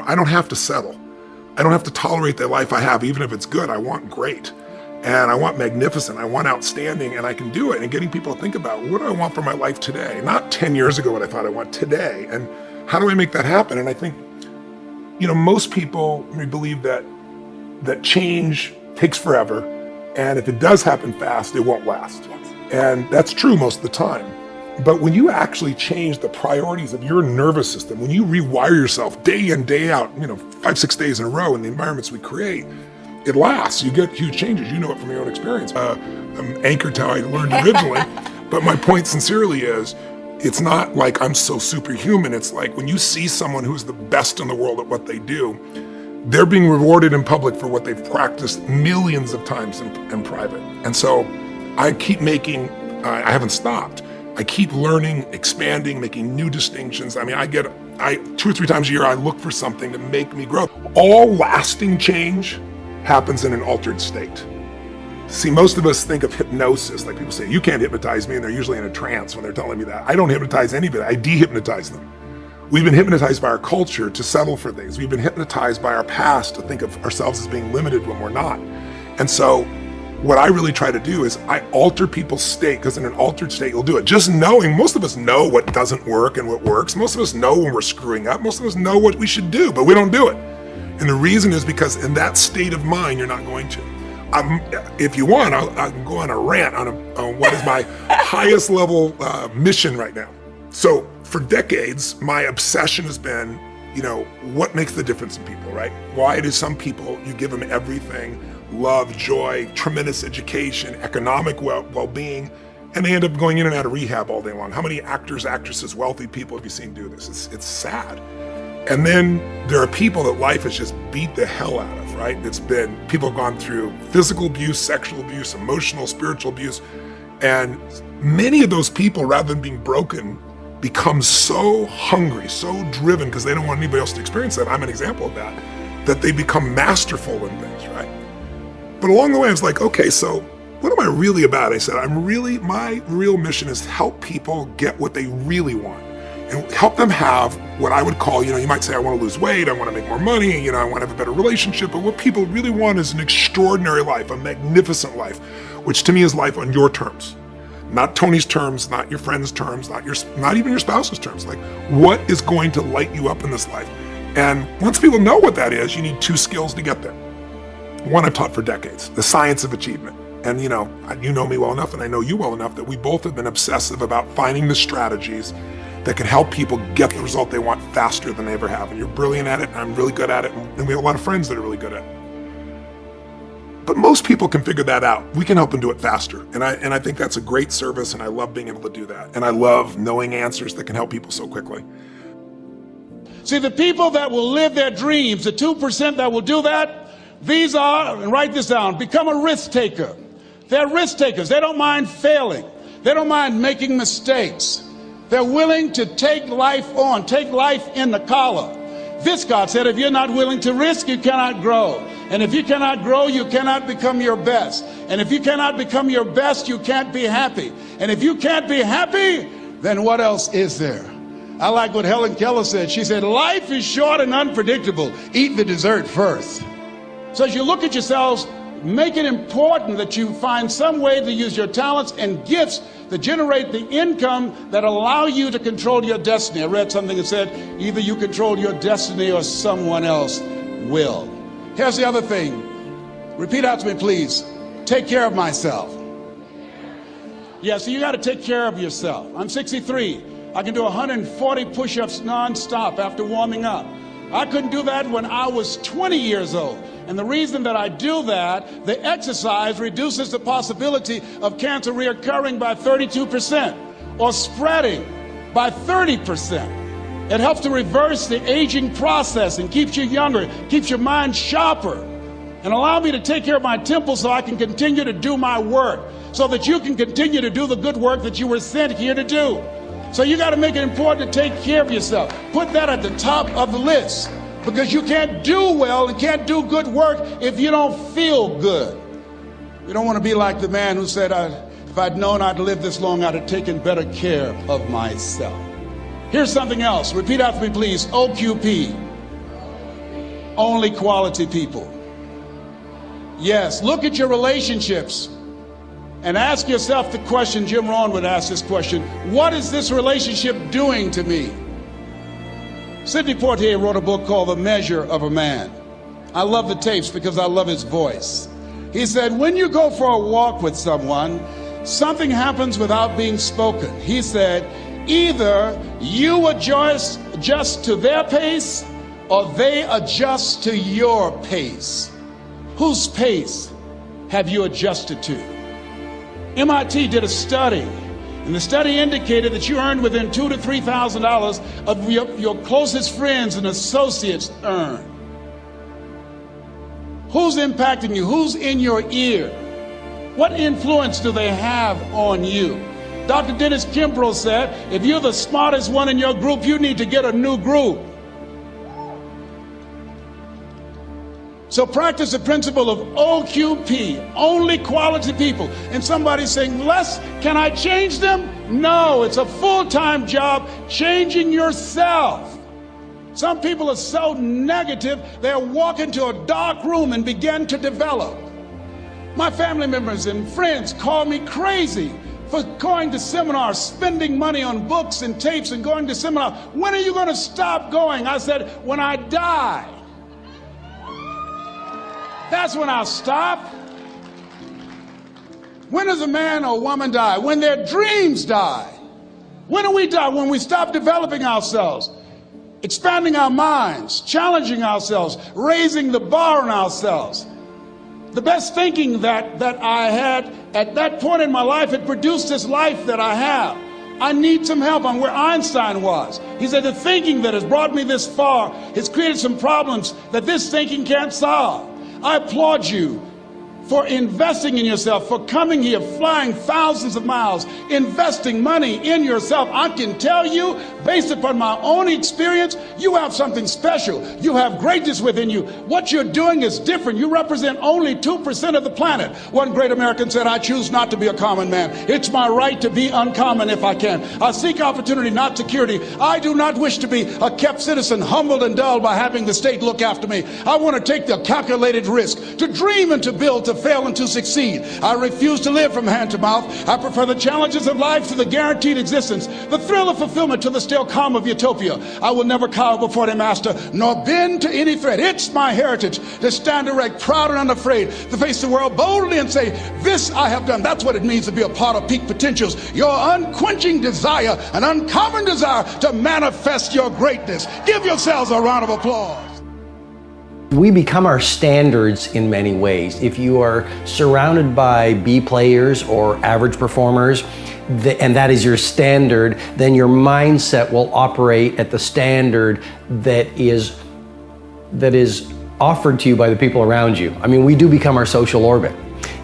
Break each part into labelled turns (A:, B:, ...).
A: I don't have to settle. I don't have to tolerate the life I have, even if it's good. I want great. And I want magnificent. I want outstanding, and I can do it. And getting people to think about, what do I want for my life today? Not 10 years ago what I thought I want today. And how do I make that happen? And I think, most people believe that change takes forever. And if it does happen fast, it won't last. And that's true most of the time. But when you actually change the priorities of your nervous system, when you rewire yourself day in, day out, 5-6 days in a row in the environments we create, it lasts. You get huge changes. You know it from your own experience. I'm anchored to how I learned originally. But my point sincerely is, it's not like I'm so superhuman. It's like when you see someone who's the best in the world at what they do, they're being rewarded in public for what they've practiced millions of times in private. And so I keep I haven't stopped. I keep learning, expanding, making new distinctions. I 2 or 3 times a year, I look for something to make me grow. All lasting change happens in an altered state. See, most of us think of hypnosis, like people say, you can't hypnotize me, and they're usually in a trance when they're telling me that. I don't hypnotize anybody, I de-hypnotize them. We've been hypnotized by our culture to settle for things. We've been hypnotized by our past to think of ourselves as being limited when we're not. And so what I really try to do is I alter people's state, because in an altered state, you'll do it. Just knowing, most of us know what doesn't work and what works. Most of us know when we're screwing up. Most of us know what we should do, but we don't do it. And the reason is because in that state of mind, you're not going to. If you want, I can go on a rant on what is my highest level mission right now. So for decades, my obsession has been, what makes the difference in people, right? Why do some people, you give them everything, love, joy, tremendous education, economic well-being, and they end up going in and out of rehab all day long? How many actors, actresses, wealthy people have you seen do this? It's sad. And then there are people that life has just beat the hell out of, right? People have gone through physical abuse, sexual abuse, emotional, spiritual abuse. And many of those people, rather than being broken, become so hungry, so driven, because they don't want anybody else to experience that. I'm an example of that they become masterful in things, right? But along the way, I was like, okay, so what am I really about? I said, my real mission is to help people get what they really want and help them have what I would call, you might say, I want to lose weight, I want to make more money, I want to have a better relationship, but what people really want is an extraordinary life, a magnificent life, which to me is life on your terms. Not Tony's terms, not your friend's terms, not even your spouse's terms. Like, what is going to light you up in this life? And once people know what that is, you need 2 skills to get there. One I've taught for decades, the science of achievement. And you know me well enough, and I know you well enough, that we both have been obsessive about finding the strategies that can help people get the result they want faster than they ever have. And you're brilliant at it, and I'm really good at it, and we have a lot of friends that are really good at it. But most people can figure that out. We can help them do it faster. And I think that's a great service, and I love being able to do that. And I love knowing answers that can help people so quickly.
B: See, the people that will live their dreams, the 2% that will do that, these are, and write this down, become a risk taker. They're risk takers. They don't mind failing. They don't mind making mistakes. They're willing to take life on, take life in the collar. This, God said, if you're not willing to risk, you cannot grow. And if you cannot grow, you cannot become your best. And if you cannot become your best, you can't be happy. And if you can't be happy, then what else is there? I like what Helen Keller said. She said, life is short and unpredictable. Eat the dessert first. So as you look at yourselves, make it important that you find some way to use your talents and gifts that generate the income that allow you to control your destiny. I read something that said, either you control your destiny or someone else will. Here's the other thing. Repeat out to me, please. Take care of myself. Yeah, so you got to take care of yourself. I'm 63. I can do 140 push-ups nonstop after warming up. I couldn't do that when I was 20 years old. And the reason that I do that, the exercise reduces the possibility of cancer reoccurring by 32% or spreading by 30%. It helps to reverse the aging process and keeps you younger, keeps your mind sharper, and allow me to take care of my temple so I can continue to do my work, so that you can continue to do the good work that you were sent here to do. So you got to make it important to take care of yourself. Put that at the top of the list, because you can't do well and can't do good work if you don't feel good. You don't want to be like the man who said, if I'd known I'd live this long, I'd have taken better care of myself. Here's something else. Repeat after me, please. OQP. only quality people. Yes, look at your relationships and ask yourself the question, Jim Rohn would ask this question, what is this relationship doing to me? Sidney Poitier wrote a book called The Measure of a Man. I love the tapes because I love his voice. He said, when you go for a walk with someone, something happens without being spoken. He said, either you adjust to their pace or they adjust to your pace. Whose pace have you adjusted to? MIT did a study, and the study indicated that you earned within $2,000 to $3,000 of your closest friends and associates earn. Who's impacting you? Who's in your ear? What influence do they have on you? Dr. Dennis Kimbrough said, if you're the smartest one in your group, you need to get a new group. So practice the principle of OQP, only quality people. And somebody's saying, Les, can I change them? No, it's a full-time job changing yourself. Some people are so negative, they'll walk into a dark room and begin to develop. My family members and friends call me crazy for going to seminars, spending money on books and tapes and going to seminars. When are you going to stop going? I said, when I die. That's when I'll stop. When does a man or woman die? When their dreams die. When do we die? When we stop developing ourselves, expanding our minds, challenging ourselves, raising the bar on ourselves. The best thinking that I had at that point in my life had produced this life that I have. I need some help. I'm where Einstein was. He said, the thinking that has brought me this far has created some problems that this thinking can't solve. I applaud you for investing in yourself, for coming here, flying thousands of miles, investing money in yourself. I can tell you, based upon my own experience, you have something special. You have greatness within you. What you're doing is different. You represent only 2% of the planet. One great American said, I choose not to be a common man. It's my right to be uncommon if I can. I seek opportunity, not security. I do not wish to be a kept citizen, humbled and dulled by having the state look after me. I want to take the calculated risk, to dream and to build, to fail and to succeed. I refuse to live from hand to mouth. I prefer the challenges of life to the guaranteed existence, the thrill of fulfillment to the still calm of utopia. I will never cower before the master, nor bend to any threat. It's my heritage to stand erect, proud and unafraid, to face the world boldly and say, this I have done. That's what it means to be a part of peak potentials. Your unquenching desire, an uncommon desire to manifest your greatness. Give yourselves a round of applause.
C: We become our standards in many ways. If you are surrounded by B players or average performers, and that is your standard, then your mindset will operate at the standard that is offered to you by the people around you. I mean, we do become our social orbit.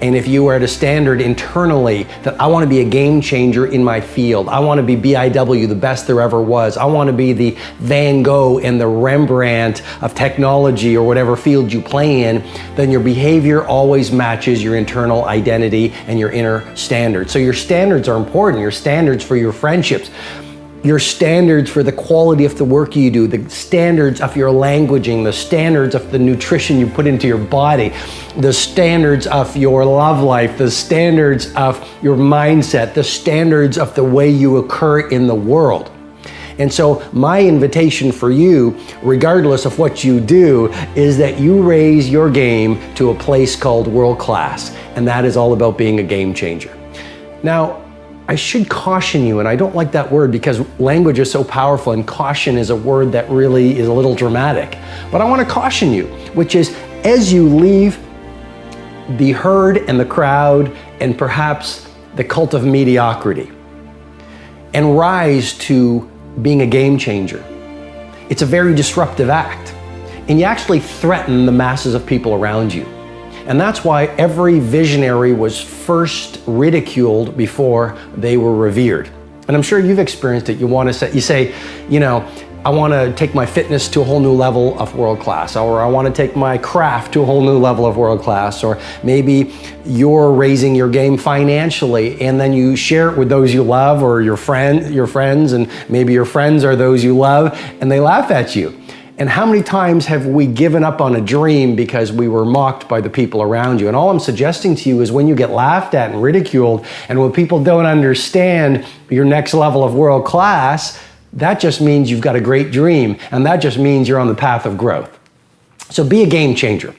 C: And if you are at a standard internally that I want to be a game changer in my field, I want to be BIW, the best there ever was, I want to be the Van Gogh and the Rembrandt of technology or whatever field you play in, then your behavior always matches your internal identity and your inner standards. So your standards are important, your standards for your friendships, your standards for the quality of the work you do, the standards of your languaging, the standards of the nutrition you put into your body, the standards of your love life, the standards of your mindset, the standards of the way you occur in the world. And so my invitation for you, regardless of what you do, is that you raise your game to a place called world class. And that is all about being a game changer. Now, I should caution you, and I don't like that word because language is so powerful and caution is a word that really is a little dramatic. But I want to caution you, which is as you leave the herd and the crowd and perhaps the cult of mediocrity and rise to being a game changer, it's a very disruptive act. And you actually threaten the masses of people around you. And that's why every visionary was first ridiculed before they were revered. And I'm sure you've experienced it. You say, you know, I want to take my fitness to a whole new level of world class, or I want to take my craft to a whole new level of world class, or maybe you're raising your game financially and then you share it with those you love or your friends, and maybe your friends are those you love and they laugh at you. And how many times have we given up on a dream because we were mocked by the people around you? And all I'm suggesting to you is when you get laughed at and ridiculed, and when people don't understand your next level of world class, that just means you've got a great dream, and that just means you're on the path of growth. So be a game changer.